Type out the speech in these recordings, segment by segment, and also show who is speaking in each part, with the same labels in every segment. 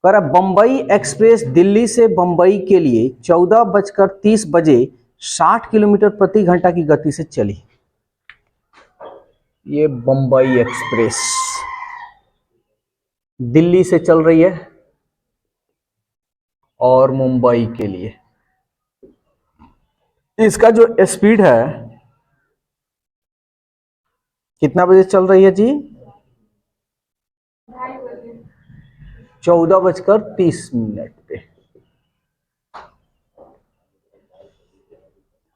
Speaker 1: पर बम्बई एक्सप्रेस दिल्ली से बम्बई के लिए 14:30 60 किलोमीटर प्रति घंटा की गति से चली। ये बम्बई एक्सप्रेस दिल्ली से चल रही है और मुंबई के लिए। इसका जो स्पीड है कितना बजे चल रही है जी? 14:30 पे।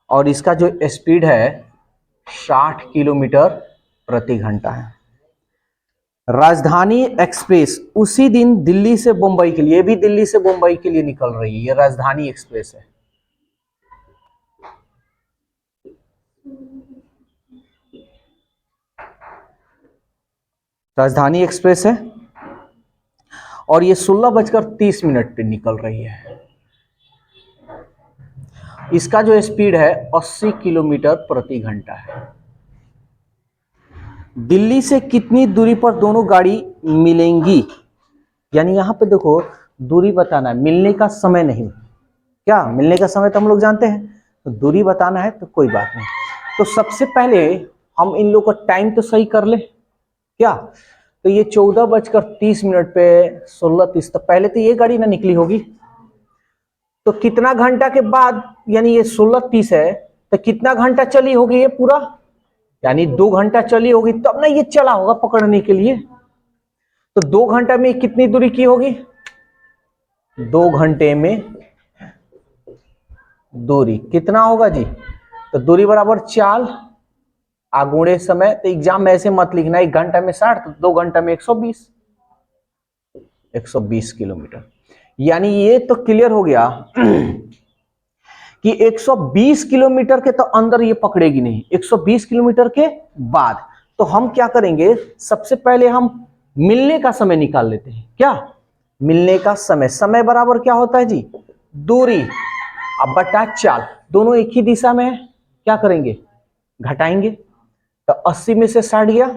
Speaker 1: और इसका जो स्पीड है 60 किलोमीटर प्रति घंटा है। राजधानी एक्सप्रेस उसी दिन दिल्ली से मुंबई के लिए, भी दिल्ली से मुंबई के लिए निकल रही है। ये राजधानी एक्सप्रेस है। राजधानी एक्सप्रेस है और ये 16:30 पे निकल रही है। इसका जो स्पीड है 80 किलोमीटर प्रति घंटा है। दिल्ली से कितनी दूरी पर दोनों गाड़ी मिलेंगी? यानी यहां पे देखो दूरी बताना है, मिलने का समय नहीं। क्या मिलने का समय तो हम लोग जानते हैं, तो दूरी बताना है तो कोई बात नहीं। तो सबसे पहले हम इन लोगों का टाइम तो सही कर ले। क्या तो ये 14:30 पे 16:30, तो पहले तो ये गाड़ी ना निकली होगी। तो कितना घंटा के बाद, यानी ये 16:30 है तो कितना घंटा चली होगी ये पूरा? यानी 2 घंटा चली होगी तब ना ये चला होगा पकड़ने के लिए। तो 2 घंटा में कितनी दूरी की होगी? 2 घंटे में दूरी कितना होगा जी? तो दूरी बराबर चाल आगुणे समय। तो एग्जाम में ऐसे मत लिखना 1 घंटा में 60 तो 2 घंटा में 120 किलोमीटर। यानी ये तो क्लियर हो गया कि 120 किलोमीटर के तो अंदर ये पकड़ेगी नहीं, 120 किलोमीटर के बाद। तो हम क्या करेंगे, सबसे पहले हम मिलने का समय निकाल लेते हैं। क्या मिलने का समय, समय बराबर क्या होता है जी? दूरी अब बटा चाल। दोनों एक ही दिशा में है, क्या करेंगे? घटाएंगे। तो 80 में से 60 गया,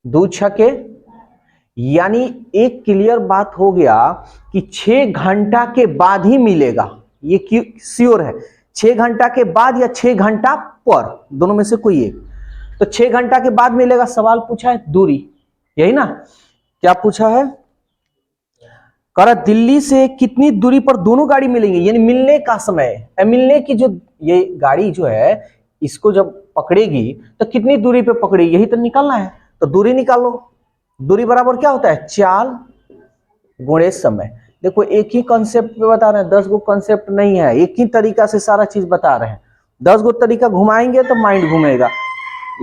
Speaker 1: 2 छके, यानी एक क्लियर बात हो गया कि 6 घंटा के बाद ही मिलेगा। ये श्योर है, 6 घंटा के बाद या 6 घंटा पर, दोनों में से कोई एक। तो 6 घंटा के बाद मिलेगा। सवाल पूछा है दूरी, यही ना? क्या पूछा है? करा दिल्ली से कितनी दूरी पर दोनों गाड़ी मिलेंगी, यानी मिलने का समय। मिलने की जो ये गाड़ी जो है इसको जब पकड़ेगी तो कितनी दूरी पे पकड़ेगी, यही तो निकालना है। तो दूरी निकालो। दूरी बराबर क्या होता है? चाल गुणे समय। देखो एक ही कॉन्सेप्ट पे बता रहे हैं, 10 गो कॉन्सेप्ट नहीं है, एक ही तरीका से सारा चीज बता रहे हैं। 10 गो तरीका घुमाएंगे तो माइंड घूमेगा,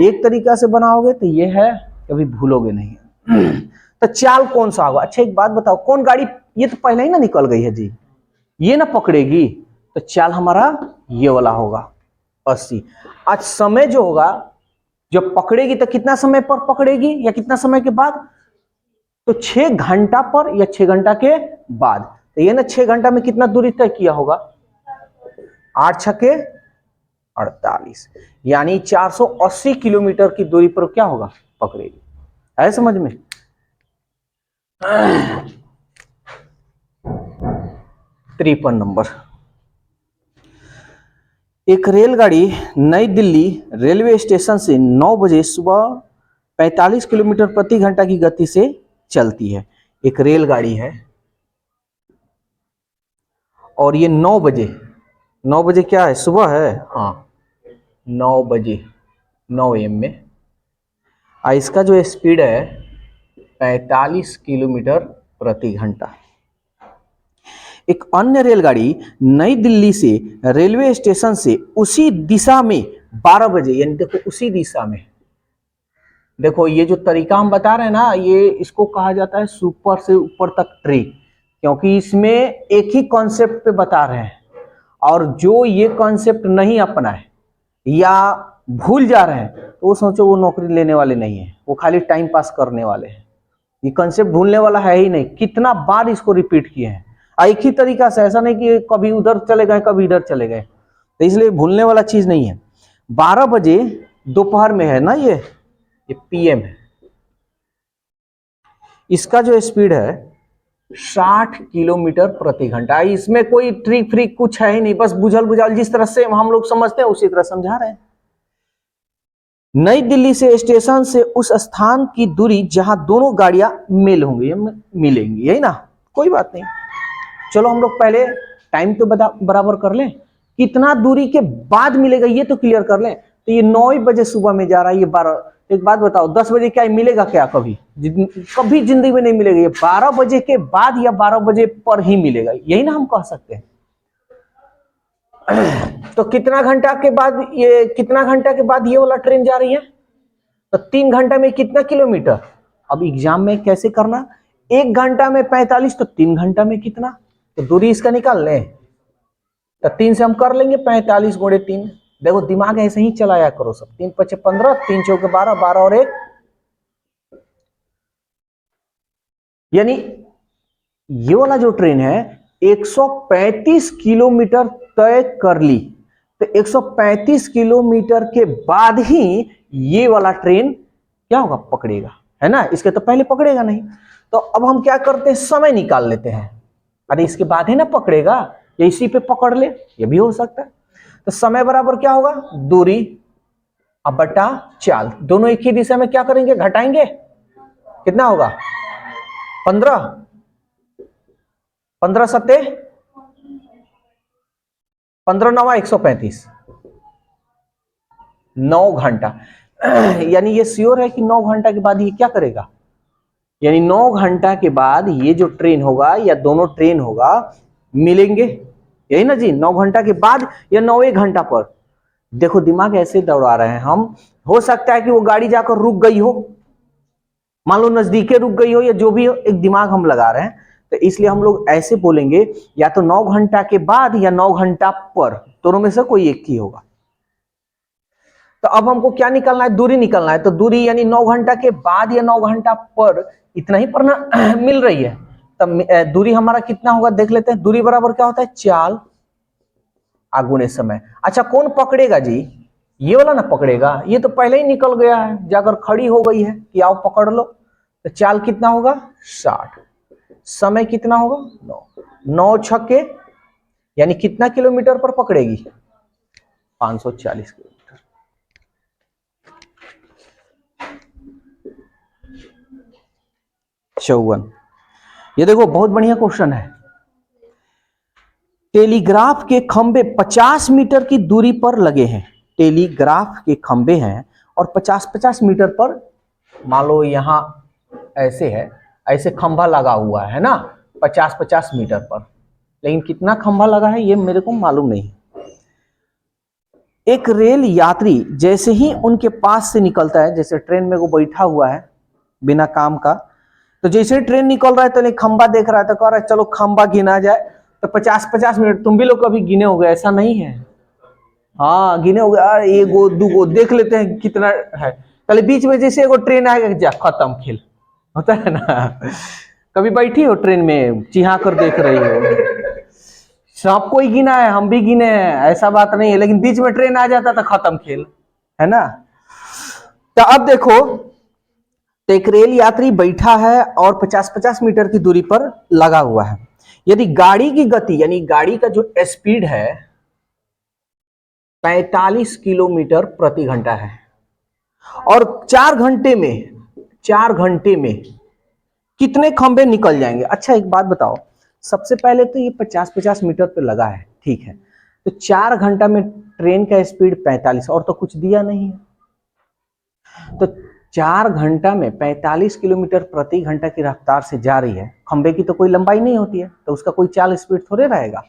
Speaker 1: एक तरीका से बनाओगे तो ये है, कभी भूलोगे नहीं। तो चाल कौन सा होगा? अच्छा एक बात बताओ, कौन गाड़ी, ये तो पहले ही ना निकल गई है जी, ये ना पकड़ेगी। तो चाल हमारा ये वाला होगा 80। आज समय जो होगा, जब पकड़ेगी तो कितना समय पर पकड़ेगी या कितना समय के बाद? तो 6 घंटा पर या 6 घंटा के बाद। तो ये ना 6 घंटा में कितना दूरी तय किया होगा? 8 छके 48, यानी 480 किलोमीटर की दूरी पर क्या होगा? पकड़ेगी। है समझ में? 53 नंबर। एक रेलगाड़ी नई दिल्ली रेलवे स्टेशन से 9 बजे सुबह 45 किलोमीटर प्रति घंटा की गति से चलती है। एक रेलगाड़ी है और ये 9 बजे क्या है? सुबह है, हाँ 9 बजे 9 AM में। इसका जो स्पीड है 45 किलोमीटर प्रति घंटा। एक अन्य रेलगाड़ी नई दिल्ली से रेलवे स्टेशन से उसी दिशा में 12 बजे, यानी देखो उसी दिशा में। देखो ये जो तरीका हम बता रहे हैं ना, ये इसको कहा जाता है सुपर से ऊपर तक ट्री, क्योंकि इसमें एक ही कॉन्सेप्ट पे बता रहे हैं। और जो ये कॉन्सेप्ट नहीं अपना है या भूल जा रहे हैं तो वो सोचो वो नौकरी लेने वाले नहीं है, वो खाली टाइम पास करने वाले हैं। ये कॉन्सेप्ट भूलने वाला है ही नहीं, कितना बार इसको रिपीट किए हैं एक ही तरीका से। ऐसा नहीं कि कभी उधर चले गए कभी इधर चले गए, तो इसलिए भूलने वाला चीज नहीं है। 12 बजे दोपहर में है ना, ये PM है। इसका जो स्पीड है 60 किलोमीटर प्रति घंटा। इसमें कोई ट्रिक फ्रिक कुछ है ही नहीं, बस बुझल बुझल जिस तरह से हम लोग समझते हैं उसी तरह समझा रहे हैं। नई दिल्ली से स्टेशन से उस स्थान की दूरी जहां दोनों गाड़ियां मेल होंगी, मिलेंगी, यही ना, कोई बात नहीं। चलो हम लोग पहले टाइम तो बराबर कर लें, कितना दूरी के बाद मिलेगा ये तो क्लियर कर लें। तो ये 9 बजे सुबह में जा रहा है, ये 12। एक बात बताओ, 10 बजे क्या मिलेगा क्या? कभी कभी जिंदगी में नहीं मिलेगा। ये 12 बजे के बाद या 12 बजे पर ही मिलेगा, यही ना हम कह सकते हैं। तो कितना घंटा के बाद ये वाला ट्रेन जा रही है? तो 3 घंटा में कितना किलोमीटर? अब एग्जाम में कैसे करना, 1 घंटा में 45, तो 3 घंटा में कितना? तो दूरी इसका निकाल लें, तो 3 से हम कर लेंगे 45 गुणे 3। देखो दिमाग ऐसे ही चलाया करो सब। 3 × 5 = 15, 3 × 4 = 12, 12 और 1, यानी ये वाला जो ट्रेन है 135 किलोमीटर तय कर ली। तो 135 किलोमीटर के बाद ही ये वाला ट्रेन क्या होगा? पकड़ेगा, है ना। इसके तो पहले पकड़ेगा नहीं। तो अब हम क्या करते हैं, समय निकाल लेते हैं। अरे इसके बाद ही ना पकड़ेगा, या इसी पे पकड़ ले, ये भी हो सकता है। तो समय बराबर क्या होगा? दूरी अब बटा चाल, दोनों एक ही दिशा में क्या करेंगे? घटाएंगे। कितना होगा? 15, 15 सत्ते 15 9 135, 9 घंटा। यानी ये श्योर है कि 9 घंटा के बाद ये क्या करेगा? यानी 9 घंटा के बाद ये जो ट्रेन होगा या दोनों ट्रेन होगा मिलेंगे, यही ना जी। 9 घंटा के बाद या 9वें घंटा पर। देखो दिमाग ऐसे दौड़ा रहे हैं हम। हो सकता है कि वो गाड़ी जाकर रुक गई हो, मान लो नजदीके रुक गई हो, या जो भी हो, एक दिमाग हम लगा रहे हैं। तो इसलिए हम लोग ऐसे बोलेंगे, या तो 9 घंटा के बाद या 9 घंटा पर, दोनों में से कोई एक ही होगा। तो अब हमको क्या निकालना है? दूरी निकालना है। तो दूरी यानी 9 घंटा के बाद या 9 घंटा पर, इतना ही पर ना मिल रही है। तब दूरी हमारा कितना होगा देख लेते हैं। दूरी बराबर क्या होता है? चाल आगुणे समय। अच्छा कौन पकड़ेगा जी? ये वाला ना पकड़ेगा, ये तो पहले ही निकल गया है, जाकर खड़ी हो गई है कि आओ पकड़ लो। तो चाल कितना होगा? 60। समय कितना होगा? 9। 9 छक्के यानी कितना किलोमीटर पर पकड़ेगी? 540 किलोमीटर। चौवन। ये देखो बहुत बढ़िया क्वेश्चन है। टेलीग्राफ के खंबे 50 मीटर की दूरी पर लगे हैं। टेलीग्राफ के खंबे हैं और 50-50 मीटर पर, मान लो यहां ऐसे है, ऐसे खंभा लगा हुआ है ना, 50-50 मीटर पर। लेकिन कितना खंभा लगा है ये मेरे को मालूम नहीं। एक रेल यात्री जैसे ही उनके पास से निकलता है, जैसे ट्रेन में वो बैठा हुआ है बिना काम का, तो जैसे ट्रेन निकल रहा है तो खंबा देख रहा है, तो कह रहा है चलो खंबा गिना जाए। तो 50-50 मिनट तुम भी लोग कभी गिने हो गए? ऐसा नहीं है। हाँ गिने हो गए, एगो दूगो देख लेते हैं कितना है। पहले बीच में जैसे एगो ट्रेन आएगा, जा खत्म खेल, होता है ना। कभी बैठी हो ट्रेन में, चिहा कर देख रही हो? सबको ही गिना है, हम भी गिने हैं, ऐसा बात नहीं है। लेकिन बीच में ट्रेन आ जाता तो खत्म खेल, है ना। तो अब देखो, तो एक रेल यात्री बैठा है और 50-50 मीटर की दूरी पर लगा हुआ है। यदि गाड़ी की गति यानी गाड़ी का जो स्पीड है 45 किलोमीटर प्रति घंटा है, और 4 घंटे में कितने खंबे निकल जाएंगे? अच्छा एक बात बताओ, सबसे पहले तो ये 50-50 मीटर पे लगा है, ठीक है। तो 4 घंटा में ट्रेन का स्पीड 45, और तो कुछ दिया नहीं है। तो 4 घंटा में 45 किलोमीटर प्रति घंटा की रफ्तार से जा रही है। खंबे की तो कोई लंबाई नहीं होती है, तो उसका कोई चाल स्पीड थोड़े रहेगा।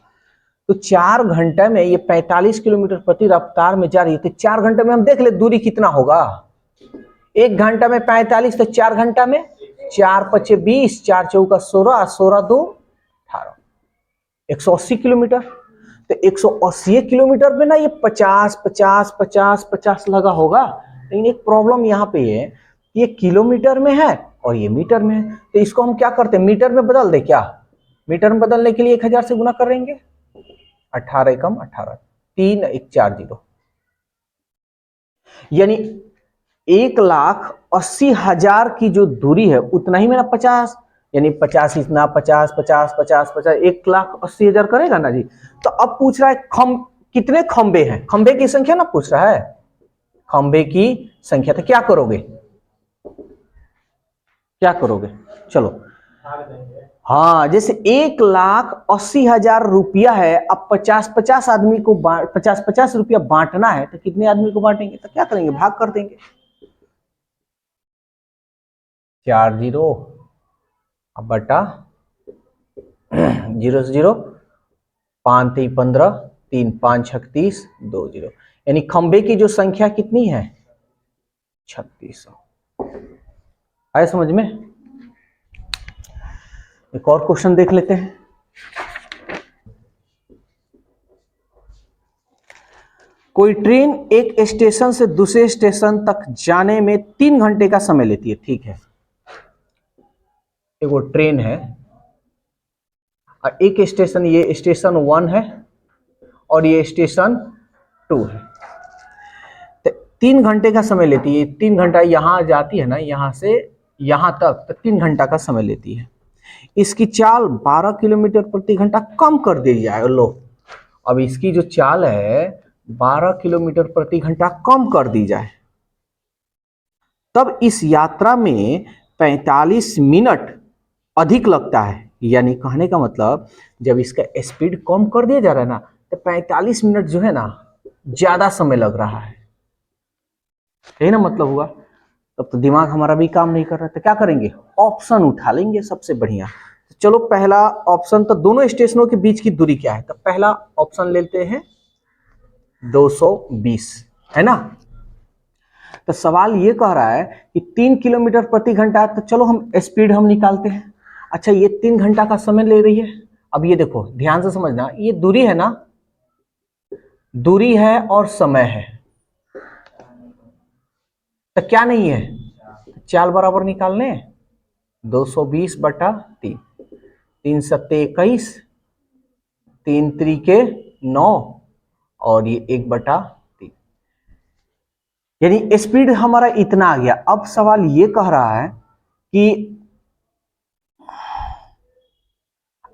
Speaker 1: तो 4 घंटे में ये 45 किलोमीटर प्रति रफ्तार में जा रही है। तो 4 घंटे में हम देख ले दूरी कितना होगा। 1 घंटा में 45, तो 4 घंटा में 4 × 5 = 20, 4 × 4 = 16, 16 × 2 = 18, 180 किलोमीटर। तो 180 किलोमीटर में ना ये 50-50-50-50 लगा होगा। लेकिन एक प्रॉब्लम यहाँ पे है, ये किलोमीटर में है और ये मीटर में है। तो इसको हम क्या करते हैं, मीटर में बदल दे क्या? मीटर में बदलने के लिए 1000 से गुना करेंगे। 18 × 18, 3 × 1 = 40। यानी 1,80,000 की जो दूरी है उतना ही मेरा 50, यानी 50 इतना, 50 50 50 50, 1,80,000 करेगा ना जी। तो अब पूछ रहा है कितने खंबे हैं, खंबे की संख्या ना पूछ रहा है, खंबे की संख्या। तो क्या करोगे, क्या करोगे, चलो। हाँ, जैसे 1,80,000 रुपया है, अब 50-50 आदमी को 50-50 रुपया बांटना है, तो कितने आदमी को बांटेंगे, तो क्या करेंगे, भाग कर देंगे। 4 0 अब बटा 0 से 0, 5 3 15, 3 5 36, 2 0, यानी खंबे की जो संख्या कितनी है, 3600। आए समझ में। एक और क्वेश्चन देख लेते हैं। कोई ट्रेन एक स्टेशन से दूसरे स्टेशन तक जाने में 3 घंटे का समय लेती है, ठीक है। एक वो ट्रेन है और एक स्टेशन, ये स्टेशन 1 है और ये स्टेशन 2 है, तो 3 घंटे का समय लेती है। 3 घंटा यहां जाती है ना, यहां से यहां तक, तो 3 घंटा का समय लेती है। इसकी चाल 12 किलोमीटर प्रति घंटा कम कर दी जाए, लो। अब इसकी जो चाल है 12 किलोमीटर प्रति घंटा कम कर दी जाए, तब इस यात्रा में 45 मिनट अधिक लगता है। यानी कहने का मतलब, जब इसका स्पीड कम कर दिया जा रहा है ना, तो 45 मिनट जो है ना ज्यादा समय लग रहा है, यही ना मतलब हुआ। तब तो दिमाग हमारा भी काम नहीं कर रहा है, तो क्या करेंगे, ऑप्शन उठा लेंगे सबसे बढ़िया। चलो पहला ऑप्शन, तो दोनों स्टेशनों के बीच की दूरी क्या है, तो पहला ऑप्शन लेते हैं 220, है ना। तो सवाल ये कह रहा है कि 3 किलोमीटर प्रति घंटा, तो चलो हम स्पीड हम निकालते हैं। अच्छा, ये 3 घंटा का समय ले रही है। अब ये देखो ध्यान से समझना, ये दूरी है ना, दूरी है और समय है, तो क्या नहीं है, चाल बराबर निकालने। 220 बटा 3, 3 सत्ते 21, 3 त्रिके 9, और ये 1 बटा 3, यानी स्पीड हमारा इतना आ गया। अब सवाल ये कह रहा है कि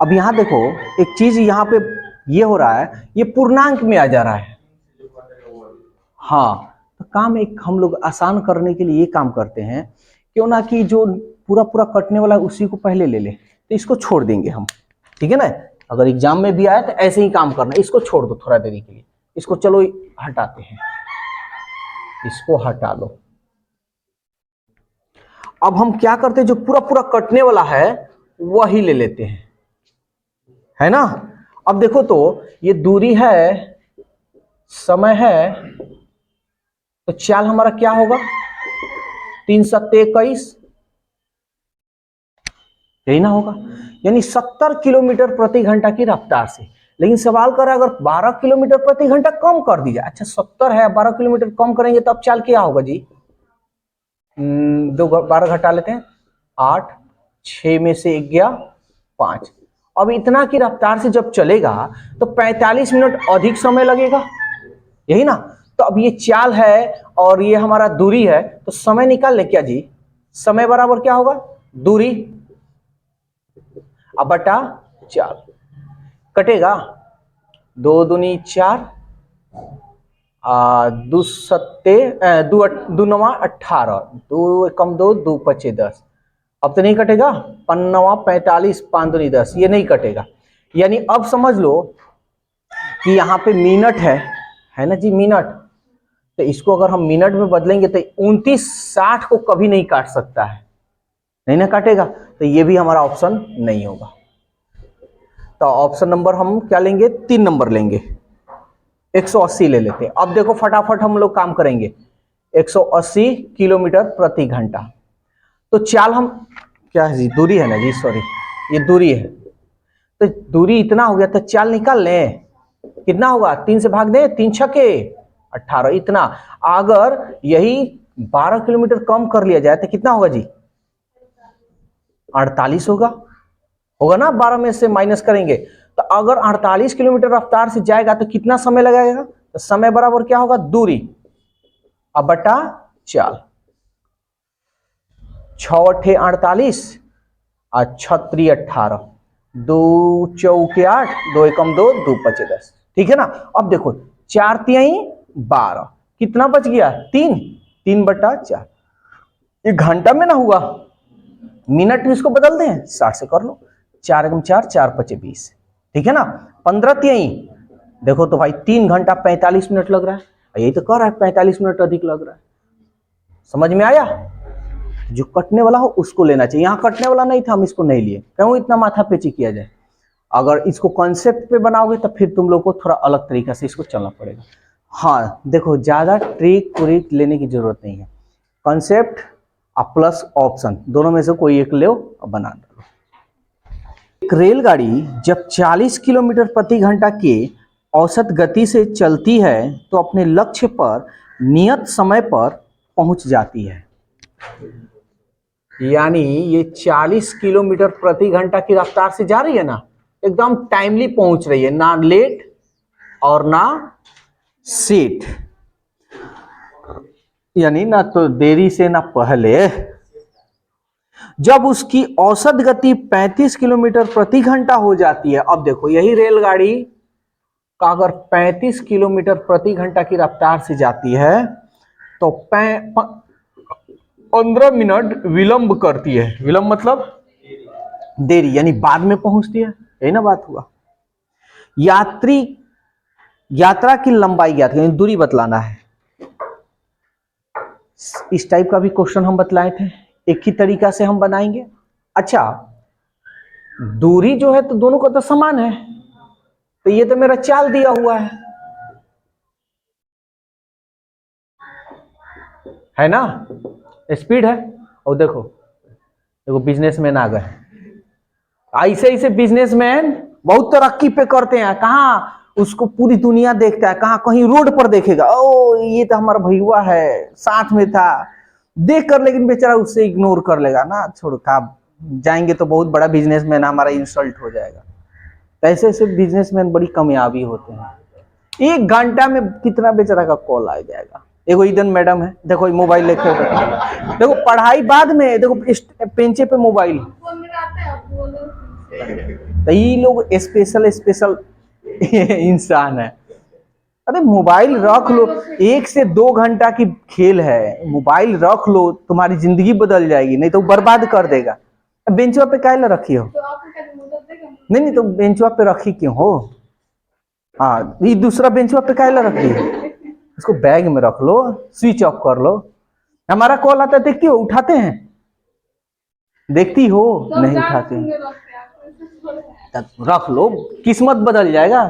Speaker 1: अब यहां देखो एक चीज यहां पे ये हो रहा है, ये पूर्णांक में आ जा रहा है। हाँ, तो काम एक हम लोग आसान करने के लिए ये काम करते हैं, क्यों ना कि जो पूरा पूरा कटने वाला उसी को पहले ले ले, तो इसको छोड़ देंगे हम, ठीक है ना। अगर एग्जाम में भी आया तो ऐसे ही काम करना, इसको छोड़ दो थोड़ा देरी के लिए, इसको चलो हटाते हैं, इसको हटा लो। अब हम क्या करते हैं, जो पूरा पूरा कटने वाला है वही ले लेते हैं, है ना। अब देखो तो ये दूरी है, समय है, तो चाल हमारा क्या होगा, 3 सत्ते 21, यही ना होगा, यानी 70 किलोमीटर प्रति घंटा की रफ्तार से। लेकिन सवाल कर रहा है अगर 12 किलोमीटर प्रति घंटा कम कर दी जाए। अच्छा 70 है, 12 किलोमीटर कम करेंगे तो अब चाल क्या होगा जी, 12 घटा लेते हैं, 8, 6 में से 1 गया 5। अब इतना की रफ्तार से जब चलेगा तो 45 मिनट अधिक समय लगेगा, यही ना। तो अब ये चाल है और ये हमारा दूरी है, तो समय निकाल ले क्या जी, समय बराबर क्या होगा, दूरी अब बटा चाल, कटेगा 2 दूनी 4, 2 सत्ते 2 नवा 18, 2 कम 2, 2 पचे 10। अब तो नहीं कटेगा, 5 नवा 45, 5 दूनी 10, ये नहीं कटेगा। यानी अब समझ लो कि यहाँ पे मिनट है ना जी, मिनट। तो इसको अगर हम मिनट में बदलेंगे तो 29:60 को कभी नहीं काट सकता है, नहीं ना काटेगा, तो ये भी हमारा ऑप्शन नहीं होगा। तो ऑप्शन नंबर हम क्या लेंगे, 3 नंबर लेंगे, 180 ले लेते हैं। अब देखो फटाफट हम लोग काम करेंगे, 180 किलोमीटर प्रति घंटा। तो चाल हम क्या है जी, दूरी है ना जी, सॉरी ये दूरी है, तो दूरी इतना हो गया, तो चाल निकाल लें, कितना होगा, 3 से भाग दें, 3 छके 18, इतना। अगर यही 12 किलोमीटर कम कर लिया जाए तो कितना होगा जी, 48 होगा ना, 12 में से माइनस करेंगे। तो अगर 48 किलोमीटर रफ्तार से जाएगा तो कितना समय लगेगा, तो समय बराबर क्या होगा, दूरी अब बटा चाल। 6 अट्ठे 48 और 6 18, 2 चौके 8, 2 एकम 2, 2 पचे 10। ठीक है ना। अब देखो 4 तिहाई 12, कितना बच गया 3, 3/4। ये घंटा में ना हुआ, मिनट में इसको बदल दें 60 से कर लो। 4 एकम 4, 4 पचे 20। ठीक है ना। 15 तिहाई देखो तो भाई 3 घंटा 45 मिनट लग रहा है, यही तो कह रहा है 45 मिनट अधिक लग रहा है। समझ में आया। जो कटने वाला हो उसको लेना चाहिए, यहां कटने वाला नहीं था, हम इसको नहीं लिए। क्यों इतना माथा पेची किया जाए। अगर इसको कॉन्सेप्ट पे बनाओगे तो फिर तुम लोग को थोड़ा अलग तरीका से इसको चलना पड़ेगा। हाँ देखो, ज्यादा ट्रिक व्रिक लेने की जरूरत नहीं है। कॉन्सेप्ट और प्लस ऑप्शन दोनों में से कोई एक लो और बना दो। एक रेलगाड़ी जब 40 किलोमीटर प्रति घंटा के औसत गति से चलती है तो अपने लक्ष्य पर नियत समय पर पहुंच जाती है। यानी ये 40 किलोमीटर प्रति घंटा की रफ्तार से जा रही है ना, एकदम टाइमली पहुंच रही है, ना लेट और ना सेट, यानी ना तो देरी से ना पहले। जब उसकी औसत गति 35 किलोमीटर प्रति घंटा हो जाती है, अब देखो यही रेलगाड़ी का अगर 35 किलोमीटर प्रति घंटा की रफ्तार से जाती है तो 15 मिनट विलंब करती है। विलंब मतलब देरी, यानी बाद में पहुंचती है, यही ना बात हुआ। यात्रा की लंबाई ज्ञात करें, दूरी बतलाना है। इस टाइप का भी क्वेश्चन हम बतलाए थे, एक ही तरीका से हम बनाएंगे। अच्छा, दूरी जो है तो दोनों का तो समान है, तो ये तो मेरा चाल दिया हुआ है ना, स्पीड है। और देखो देखो बिजनेसमैन आ गए, ऐसे ऐसे बिजनेसमैन बहुत तरक्की पे करते हैं। कहाँ उसको पूरी दुनिया देखता है, कहाँ कहीं रोड पर देखेगा, ओ ये तो हमारा भैया है, साथ में था, देख कर, लेकिन बेचारा उससे इग्नोर कर लेगा ना, छोड़ का जाएंगे तो बहुत बड़ा बिजनेसमैन हमारा इंसल्ट हो जाएगा। तो ऐसे ऐसे बिजनेसमैन बड़ी कामयाबी होते हैं। 1 घंटा में कितना बेचारा का कॉल आ जाएगा। एगो ईदन मैडम है, देखो मोबाइल लेके, देखो पढ़ाई बाद में, देखो पेंचे पे मोबाइल। तो ये लोग स्पेशल स्पेशल इंसान है। अरे मोबाइल रख लो, 1 से 2 घंटा की खेल है, मोबाइल रख लो, तुम्हारी जिंदगी बदल जाएगी, नहीं तो बर्बाद कर देगा। बेंचवा पे काहे रखी हो? नहीं नहीं, तो बेंचवा पे रखी क्यों हो? हाँ, ये दूसरा बेंचवा पे काहे रखी हो? उसको बैग में रख लो, स्विच ऑफ कर लो। हमारा कॉल आता है, देखती हो, उठाते हैं? देखती हो? तो नहीं उठाते। रख लो, किस्मत बदल जाएगा।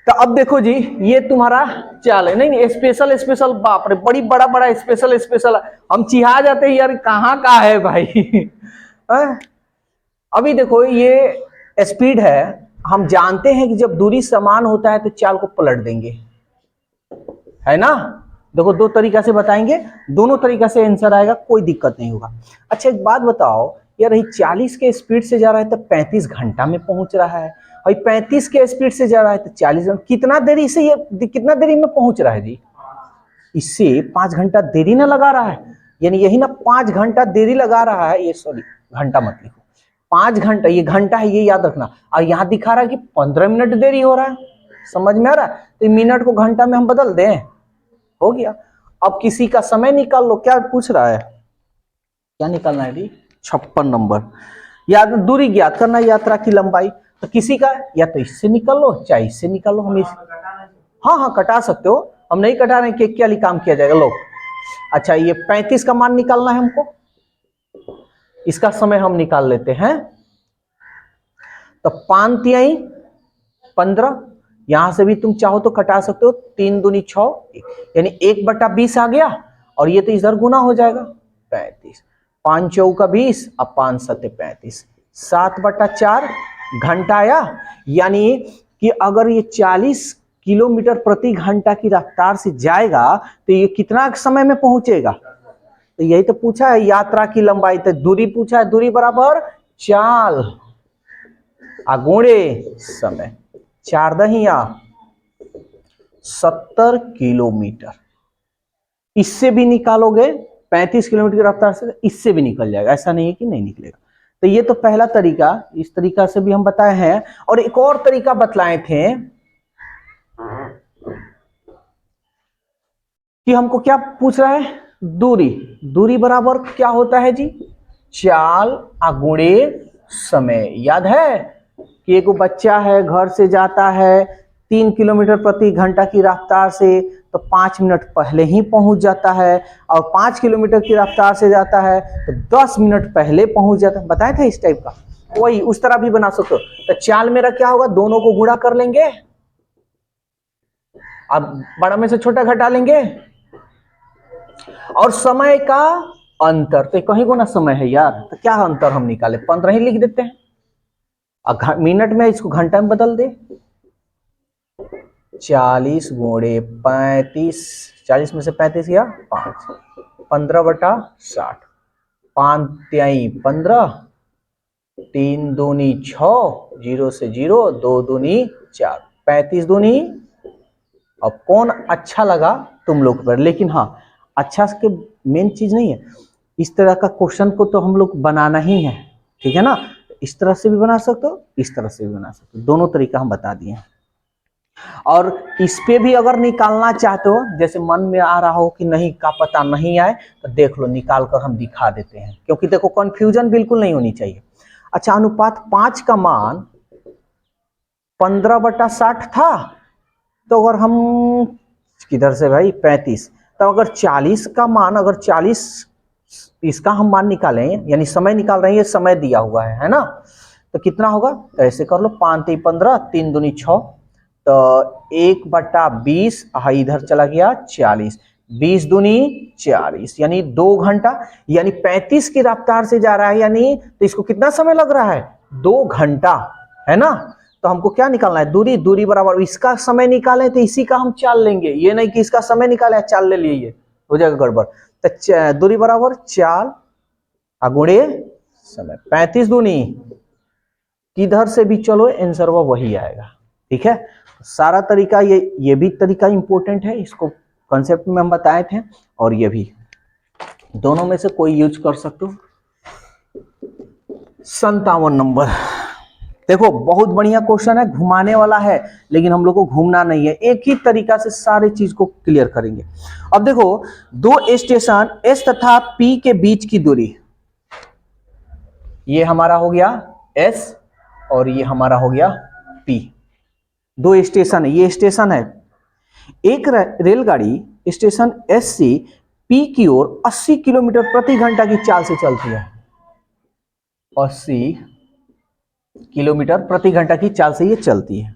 Speaker 1: तो अब देखो जी, ये तुम्हारा चाल है। नहीं स्पेशल स्पेशल, बाप रे, बड़ी बड़ा बड़ा स्पेशल स्पेशल, हम चिढ़ा जाते हैं यार, कहाँ का है भाई। अभी देखो ये स्पीड है, हम जानते हैं कि जब दूरी समान होता है तो चाल को पलट देंगे, है ना। देखो 2 तरीका से बताएंगे, दोनों तरीका से आंसर आएगा, कोई दिक्कत नहीं होगा। अच्छा एक बात बताओ यार, 40 के स्पीड से जा रहा है तो 35 घंटा में पहुंच रहा है, और 35 के स्पीड से जा रहा है तो 40 घंटा, कितना देरी से ये, कितना देरी में पहुंच रहा है जी? इससे 5 घंटा देरी ना लगा रहा है, यानी यही ना 5 घंटा देरी लगा रहा है। ये सॉरी, घंटा मत लिखो, 5 घंटा, ये घंटा है, ये याद रखना। और यहां दिखा रहा है कि 15 मिनट देरी हो रहा है। समझ में आ रहा है? तो मिनट को घंटा में हम बदल दें, हो गया। अब किसी का समय निकाल लो, क्या पूछ रहा है, क्या निकालना है जी? 56 नंबर। याद, दूरी ज्ञात करना, यात्रा की लंबाई। तो किसी का या तो इससे निकाल लो, चाहे इससे निकाल लो। हम इस, हाँ हाँ कटा सकते हो, हम नहीं कटा रहे कि क्या काम किया जाएगा। लो अच्छा, ये 35 का मान निकालना है हमको, इसका समय हम निकाल लेते हैं। तो 5 तिहाई 15, यहां से भी तुम चाहो तो कटा सकते हो, 3 दूनी 6, यानी 1/20 आ गया, और ये तो इधर गुना हो जाएगा 35, 5 चौका 20 और 5 सत्ते 35, 7/4 घंटा आया। यानी कि अगर ये 40 किलोमीटर प्रति घंटा की रफ्तार से जाएगा तो ये कितना समय में पहुंचेगा? तो यही तो पूछा है, यात्रा की लंबाई। तो दूरी पूछा है, दूरी बराबर चाल आगुणे समय, 4 दहिया 70 किलोमीटर। इससे भी निकालोगे 35 किलोमीटर की रफ्तार से इससे भी निकल जाएगा, ऐसा नहीं है कि नहीं निकलेगा। तो ये तो पहला तरीका, इस तरीका से भी हम बताए हैं। और एक और तरीका बतलाए थे कि हमको क्या पूछ रहा है, दूरी। दूरी बराबर क्या होता है जी, चाल अगुणे समय। याद है कि एक बच्चा है, घर से जाता है 3 किलोमीटर प्रति घंटा की रफ्तार से, तो 5 मिनट पहले ही पहुंच जाता है, और 5 किलोमीटर की रफ्तार से जाता है तो 10 मिनट पहले पहुंच जाता है। बताए थे इस टाइप का, वही उस तरह भी बना सकते हो। तो चाल मेरा क्या होगा, दोनों को गुणा कर लेंगे, अब बड़ा में से छोटा घटा लेंगे, और समय का अंतर, तो कहीं गुना समय है यार, तो क्या अंतर हम निकाले, 15 ही लिख देते हैं। मिनट में इसको घंटा में बदल दे, 40 गुणे 35, 40 में से 35 गया 5, 15/60, 5 त्याई 15, 3 दूनी 6, 0 से 0, 2 दूनी 4, 35 दूनी। अब कौन अच्छा लगा तुम लोग पर, लेकिन हाँ अच्छा के मेन चीज नहीं है, इस तरह का क्वेश्चन को तो हम लोग बनाना ही है, ठीक है ना। इस तरह से भी बना सकते हो, इस तरह से भी बना सकते हो, दोनों तरीका हम बता दिए। और इस पे भी अगर निकालना चाहते हो, जैसे मन में आ रहा हो कि नहीं का पता नहीं आए, तो देख लो निकाल कर हम दिखा देते हैं, क्योंकि देखो कंफ्यूजन बिल्कुल नहीं होनी चाहिए। अच्छा, अनुपात 5 का मान 15/60 था, तो अगर हम किधर से भाई 35, तो अगर 40 का मान, अगर 40 इसका हम मान निकालें, यानी समय निकाल रहे हैं, ये समय दिया हुआ है ना, तो कितना होगा, तो ऐसे कर लो, 5 3 15, 3 दूनी 6, तो 1/20, इधर चला गया 40, 20 दूनी 40, यानी 2 घंटा, यानी 35 की रफ्तार से जा रहा है, यानी तो इसको कितना समय लग रहा है, 2 घंटा, है ना। तो हमको क्या निकालना है, दूरी। दूरी बराबर इसका समय निकालें तो इसी का हम चाल लेंगे, ये नहीं कि इसका समय निकाले चाल ले लिए, ये हो जाएगा गड़बड़। तो दूरी बराबर चाल अगुणे समय, 35 दूनी, किधर से भी चलो आंसर वही आएगा, ठीक है। सारा तरीका, ये भी तरीका इंपॉर्टेंट है, इसको कॉन्सेप्ट में हम बताए थे, और ये भी, दोनों में से कोई यूज कर सकते हो। 57 नंबर, देखो बहुत बढ़िया क्वेश्चन है, घुमाने वाला है, लेकिन हम लोग को घूमना नहीं है, एक ही तरीका से सारे चीज को क्लियर करेंगे। अब देखो, दो स्टेशन एस तथा पी के बीच की दूरी, ये हमारा हो गया एस और ये हमारा हो गया पी। दो स्टेशन है, ये स्टेशन है, एक रेलगाड़ी स्टेशन एस से पी की ओर 80 किलोमीटर प्रति घंटा की चाल से चलती है, 80 किलोमीटर प्रति घंटा की चाल से ये चलती है।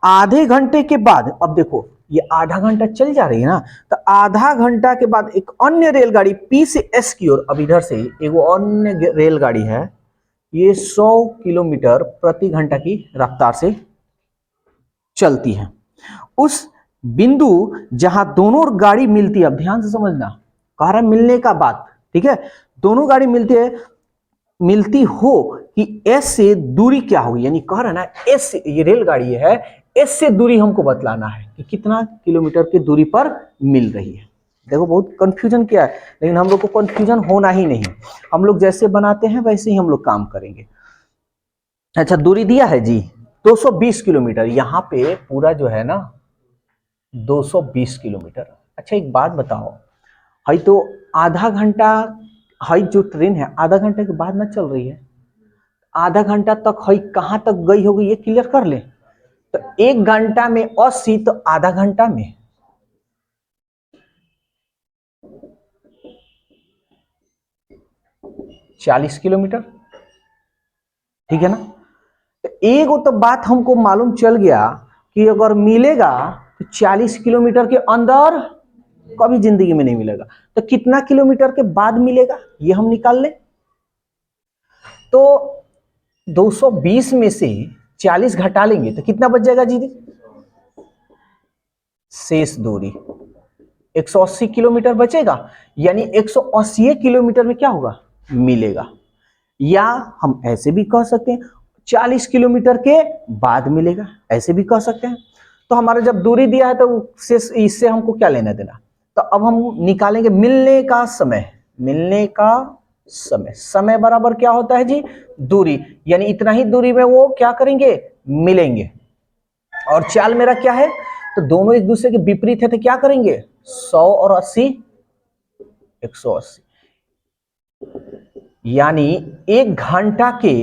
Speaker 1: आधे घंटे के बाद, अब देखो ये आधा घंटा चल जा रही है ना, तो आधा घंटा के बाद एक अन्य रेलगाड़ी पी से एस की ओर, अब इधर से एक अन्य रेलगाड़ी है, ये 100 किलोमीटर प्रति घंटा की रफ्तार से चलती है। उस बिंदु जहां दोनों गाड़ी मिलती है, अब ध्यान से समझना, कह रहा मिलने का बात, ठीक है, दोनों गाड़ी मिलती है, मिलती हो कि एस से दूरी क्या होगी, यानी कह रहा ना एस, ये रेलगाड़ी है, एस से दूरी हमको बतलाना है कि कितना किलोमीटर की दूरी पर मिल रही है। देखो बहुत कंफ्यूजन क्या है, लेकिन हम लोग को कंफ्यूजन होना ही नहीं, हम लोग जैसे बनाते हैं वैसे ही हम लोग काम करेंगे। अच्छा, दूरी दिया है जी 220 किलोमीटर, यहाँ पे पूरा जो है ना 220 किलोमीटर। अच्छा एक बात बताओ, हाई तो आधा घंटा, हाई जो ट्रेन है आधा घंटे के बाद ना चल रही है, आधा घंटा तक हाई कहां तक गई होगी ये क्लियर कर ले। तो 1 घंटा में 80, तो आधा घंटा में 40 किलोमीटर, ठीक है ना। तो एक तो बात हमको मालूम चल गया कि अगर मिलेगा तो 40 किलोमीटर के अंदर कभी जिंदगी में नहीं मिलेगा, तो कितना किलोमीटर के बाद मिलेगा ये हम निकाल ले। तो 220 में से 40 घटा लेंगे तो कितना बच जाएगा जी, शेष दूरी 180 किलोमीटर बचेगा, यानी 180 किलोमीटर में क्या होगा, मिलेगा। या हम ऐसे भी कह सकते हैं 40 किलोमीटर के बाद मिलेगा, ऐसे भी कह सकते हैं। तो हमारा जब दूरी दिया है तो इससे हमको क्या लेना देना, तो अब हम निकालेंगे मिलने का समय। मिलने का समय, समय बराबर क्या होता है जी, दूरी, यानी इतना ही दूरी में वो क्या करेंगे, मिलेंगे। और चाल मेरा क्या है, तो दोनों एक दूसरे के विपरीत है, तो क्या करेंगे, 100 और 80 180, यानी एक घंटा के,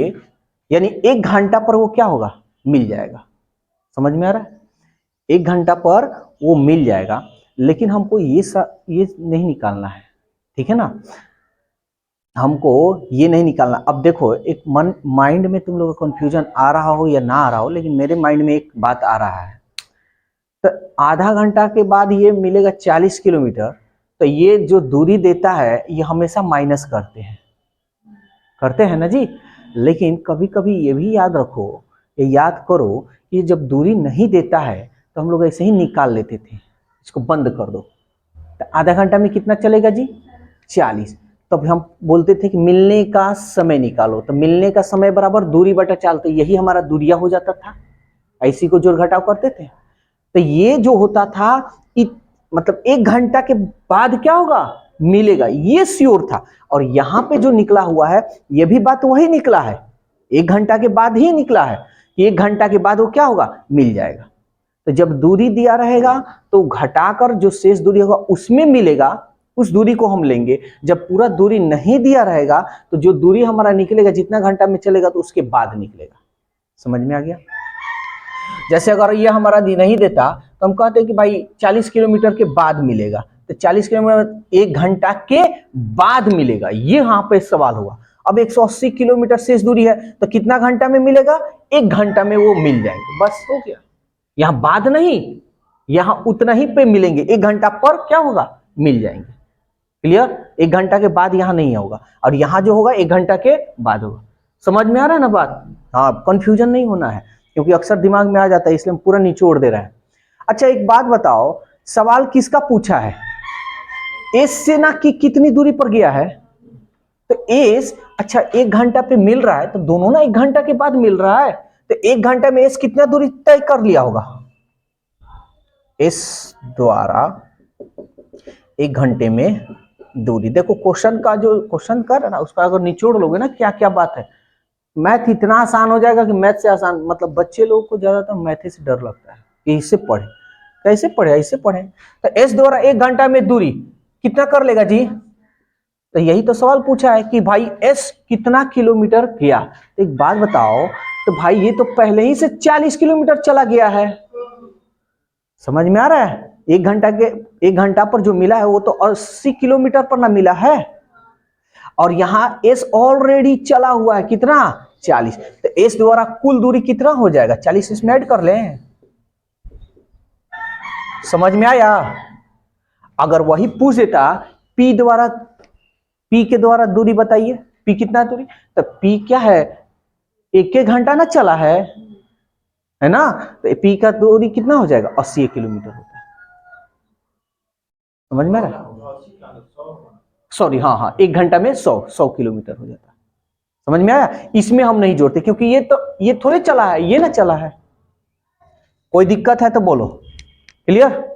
Speaker 1: यानी एक घंटा पर वो क्या होगा, मिल जाएगा। समझ में आ रहा है, एक घंटा पर वो मिल जाएगा। लेकिन हमको ये नहीं निकालना है, ठीक है ना, हमको ये नहीं निकालना। अब देखो, एक माइंड में तुम लोगों को कंफ्यूजन आ रहा हो या ना आ रहा हो, लेकिन मेरे माइंड में एक बात आ रहा है। तो आधा घंटा के बाद ये मिलेगा 40 किलोमीटर, तो ये जो दूरी देता है ये हमेशा माइनस करते हैं ना जी। लेकिन कभी कभी ये भी याद रखो, ये याद करो कि जब दूरी नहीं देता है तो हम लोग ऐसे ही निकाल लेते थे, इसको बंद कर दो, तो आधा घंटा में कितना चलेगा जी, 40। तब हम बोलते थे कि मिलने का समय निकालो, तो मिलने का समय बराबर दूरी बटा चाल, तो यही हमारा दूरिया हो जाता था, ऐसी को जोड़ घटाव करते थे। तो ये जो होता था मतलब एक घंटा के बाद क्या होगा, मिलेगा, ये श्योर था। और यहां पे जो निकला हुआ है ये भी बात वही निकला है, एक घंटा के बाद ही निकला है कि एक घंटा के बाद वो क्या होगा, मिल जाएगा। तो जब दूरी दिया रहेगा तो घटाकर जो शेष दूरी होगा उसमें मिलेगा, उस दूरी को हम लेंगे। जब पूरा दूरी नहीं दिया रहेगा तो जो दूरी हमारा निकलेगा, जितना घंटा में चलेगा तो उसके बाद निकलेगा। समझ में आ गया। जैसे अगर ये हमारा नहीं देता तो हम कहते कि भाई 40 किलोमीटर के बाद मिलेगा, तो 40 किलोमीटर एक घंटा के बाद मिलेगा, ये यहां पे सवाल हुआ। अब 180 किलोमीटर शेष दूरी है, तो कितना घंटा में मिलेगा, एक घंटा में वो मिल जाएंगे, बस हो गया। यहां बाद नहीं, यहां उतना ही पे मिलेंगे, एक घंटा पर क्या होगा, मिल जाएंगे। क्लियर, एक घंटा के बाद यहां नहीं होगा, और यहां जो होगा एक घंटा के बाद होगा। समझ में आ रहा है ना बात, हाँ, कंफ्यूजन नहीं होना है, क्योंकि अक्सर दिमाग में आ जाता है, इसलिए हम पूरा निचोड़ दे रहे हैं। अच्छा एक बात बताओ, सवाल किसका पूछा है, एस से ना कि कितनी दूरी पर गया है, तो एस, अच्छा एक घंटा पे मिल रहा है, तो दोनों ना एक घंटा के बाद मिल रहा है, तो एक घंटे में एस कितना दूरी तय कर लिया होगा, एस द्वारा एक घंटे में दूरी। देखो क्वेश्चन का जो क्वेश्चन कर रहा है ना, उसका अगर निचोड़ लोगे ना क्या क्या बात है, मैथ इतना आसान हो जाएगा कि मैथ से आसान, मतलब बच्चे लोगों को ज्यादातर मैथ से डर लगता है कि इससे पढ़े, कैसे पढ़े, ऐसे पढ़े। तो एस द्वारा एक घंटा में दूरी कितना कर लेगा जी, तो यही तो सवाल पूछा है कि भाई एस कितना किलोमीटर गया। तो एक बात बताओ, तो भाई ये तो पहले ही से 40 किलोमीटर चला गया है। समझ में आ रहा है, एक घंटा पर जो मिला है वो तो 80 किलोमीटर पर ना मिला है, और यहां एस ऑलरेडी चला हुआ है कितना, 40। तो एस द्वारा कुल दूरी कितना हो जाएगा, 40 इसमें ऐड कर लें। समझ में आया। अगर वही पूछ देता पी के द्वारा दूरी बताइए, पी कितना दूरी, तो पी क्या है, एक घंटा ना चला है ना, तो पी का दूरी कितना हो जाएगा, 80 किलोमीटर होता है। समझ में आ रहा है, सॉरी, हाँ, एक घंटा में 100 किलोमीटर हो जाता है। समझ में आया, इसमें हम नहीं जोड़ते, क्योंकि ये थोड़े चला है, ये ना चला है। कोई दिक्कत है तो बोलो, क्लियर।